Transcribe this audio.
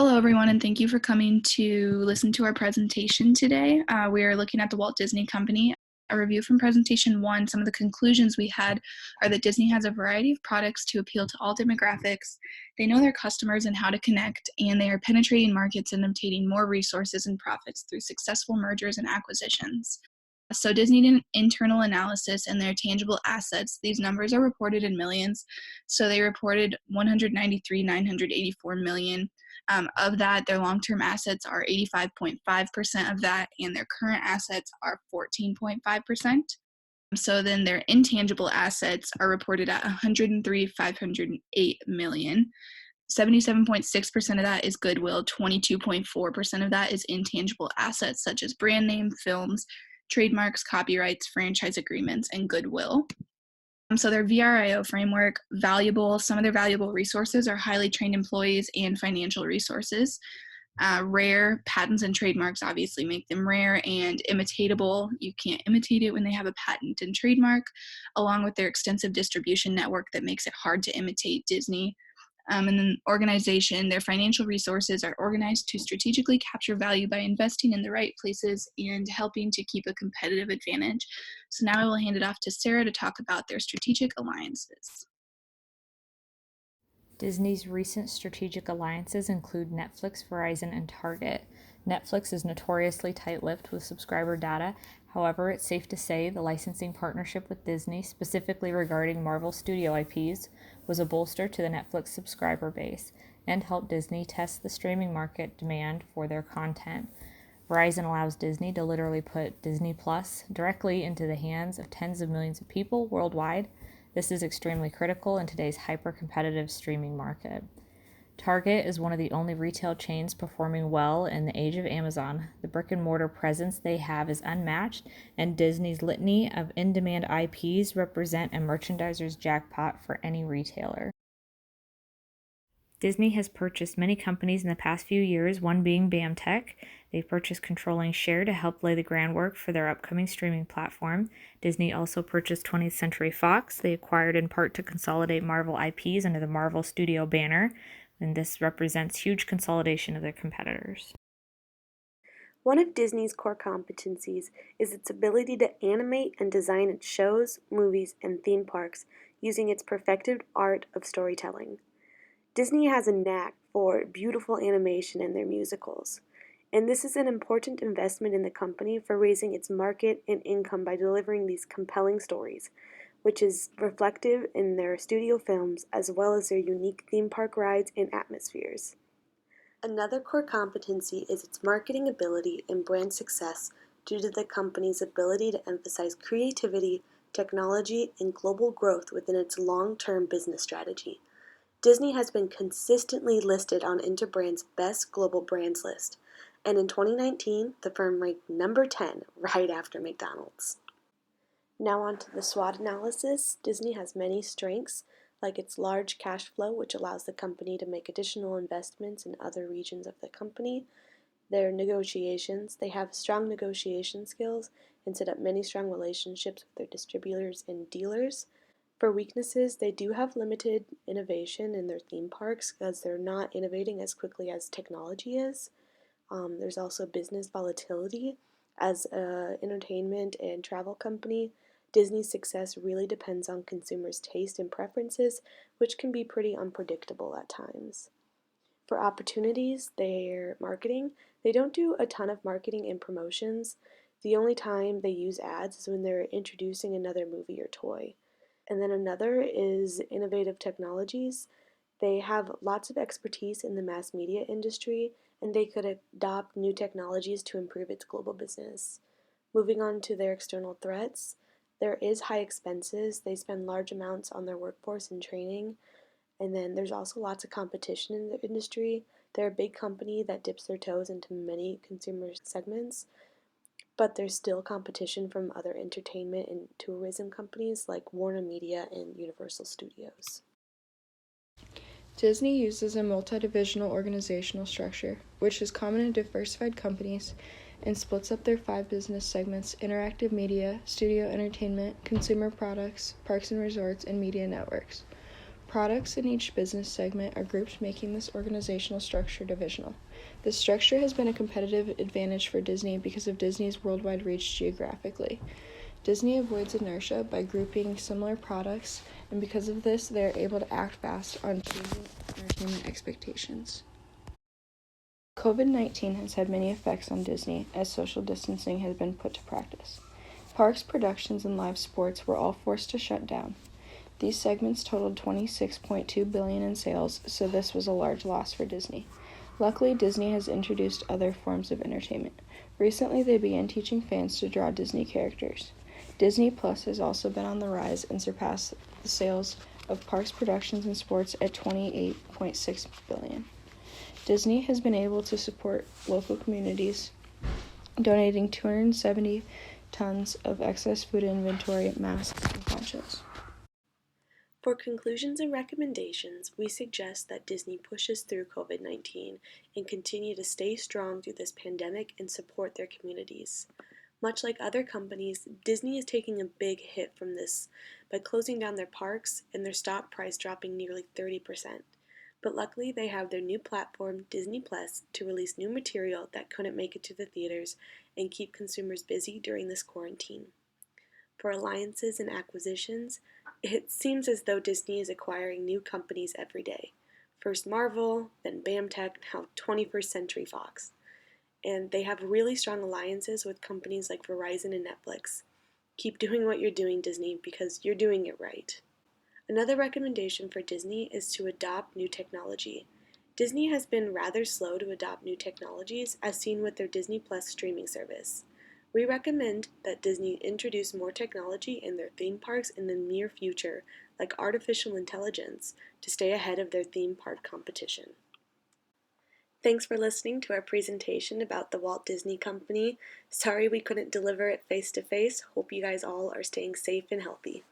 Hello, everyone, and thank you for coming to listen to our presentation today. We are looking at the Walt Disney Company. A review from presentation one, some of the conclusions we had are that Disney has a variety of products to appeal to all demographics. They know their customers and how to connect, and they are penetrating markets and obtaining more resources and profits through successful mergers and acquisitions. So Disney did an internal analysis and their tangible assets. These numbers are reported in millions. So they reported 193,984 million. Of that, their long-term assets are 85.5% of that, and their current assets are 14.5%. So then their intangible assets are reported at 103,508 million. 77.6% of that is goodwill, 22.4% of that is intangible assets such as brand name, films, trademarks, copyrights, franchise agreements, and goodwill. So their VRIO framework, some of their valuable resources are highly trained employees and financial resources. Rare patents and trademarks obviously make them rare, and imitatable, you can't imitate it when they have a patent and trademark, along with their extensive distribution network that makes it hard to imitate Disney. And then organization, their financial resources are organized to strategically capture value by investing in the right places and helping to keep a competitive advantage. So now I will hand it off to Sarah to talk about their strategic alliances. Disney's recent strategic alliances include Netflix, Verizon, and Target. Netflix is notoriously tight-lipped with subscriber data. However, it's safe to say the licensing partnership with Disney, specifically regarding Marvel Studio IPs, was a bolster to the Netflix subscriber base and helped Disney test the streaming market demand for their content. Verizon allows Disney to literally put Disney Plus directly into the hands of tens of millions of people worldwide. This is extremely critical in today's hyper-competitive streaming market. Target is one of the only retail chains performing well in the age of Amazon. The brick-and-mortar presence they have is unmatched, and Disney's litany of in-demand IPs represent a merchandiser's jackpot for any retailer. Disney has purchased many companies in the past few years, one being BAMTech. They've purchased controlling share to help lay the groundwork for their upcoming streaming platform. Disney also purchased 20th Century Fox. They acquired in part to consolidate Marvel IPs under the Marvel Studio banner, and this represents huge consolidation of their competitors. One of Disney's core competencies is its ability to animate and design its shows, movies, and theme parks using its perfected art of storytelling. Disney has a knack for beautiful animation in their musicals, and this is an important investment in the company for raising its market and income by delivering these compelling stories, which is reflective in their studio films as well as their unique theme park rides and atmospheres. Another core competency is its marketing ability and brand success due to the company's ability to emphasize creativity, technology, and global growth within its long-term business strategy. Disney has been consistently listed on Interbrand's Best Global Brands list, and in 2019, the firm ranked number 10, right after McDonald's. Now on to the SWOT analysis. Disney has many strengths, like its large cash flow, which allows the company to make additional investments in other regions of the company. Their negotiations, they have strong negotiation skills and set up many strong relationships with their distributors and dealers. For weaknesses, they do have limited innovation in their theme parks because they're not innovating as quickly as technology is. There's also business volatility. As an entertainment and travel company, Disney's success really depends on consumers' taste and preferences, which can be pretty unpredictable at times. For opportunities, their marketing, they don't do a ton of marketing and promotions. The only time they use ads is when they're introducing another movie or toy. And then another is innovative technologies. They have lots of expertise in the mass media industry, and they could adopt new technologies to improve its global business. Moving on to their external threats, there is high expenses. They spend large amounts on their workforce and training. And then there's also lots of competition in the industry. They're a big company that dips their toes into many consumer segments, but there's still competition from other entertainment and tourism companies like Warner Media and Universal Studios. Disney uses a multi-divisional organizational structure, which is common in diversified companies, and splits up their 5 business segments: interactive media, studio entertainment, consumer products, parks and resorts, and media networks. Products in each business segment are grouped, making this organizational structure divisional. This structure has been a competitive advantage for Disney because of Disney's worldwide reach geographically. Disney avoids inertia by grouping similar products, and because of this, they are able to act fast on changing entertainment expectations. COVID-19 has had many effects on Disney as social distancing has been put to practice. Parks, productions, and live sports were all forced to shut down. These segments totaled $26.2 billion in sales, so this was a large loss for Disney. Luckily, Disney has introduced other forms of entertainment. Recently, they began teaching fans to draw Disney characters. Disney Plus has also been on the rise and surpassed the sales of parks, productions, and sports at $28.6 billion. Disney has been able to support local communities, donating 270 tons of excess food inventory, masks, and ponchos. For conclusions and recommendations, we suggest that Disney pushes through COVID-19 and continue to stay strong through this pandemic and support their communities. Much like other companies, Disney is taking a big hit from this by closing down their parks and their stock price dropping nearly 30%. But luckily, they have their new platform, Disney Plus, to release new material that couldn't make it to the theaters and keep consumers busy during this quarantine. For alliances and acquisitions, it seems as though Disney is acquiring new companies every day. First Marvel, then BAMTech, now 21st Century Fox. And they have really strong alliances with companies like Verizon and Netflix. Keep doing what you're doing, Disney, because you're doing it right. Another recommendation for Disney is to adopt new technology. Disney has been rather slow to adopt new technologies, as seen with their Disney Plus streaming service. We recommend that Disney introduce more technology in their theme parks in the near future, like artificial intelligence, to stay ahead of their theme park competition. Thanks for listening to our presentation about the Walt Disney Company. Sorry we couldn't deliver it face to face. Hope you guys all are staying safe and healthy.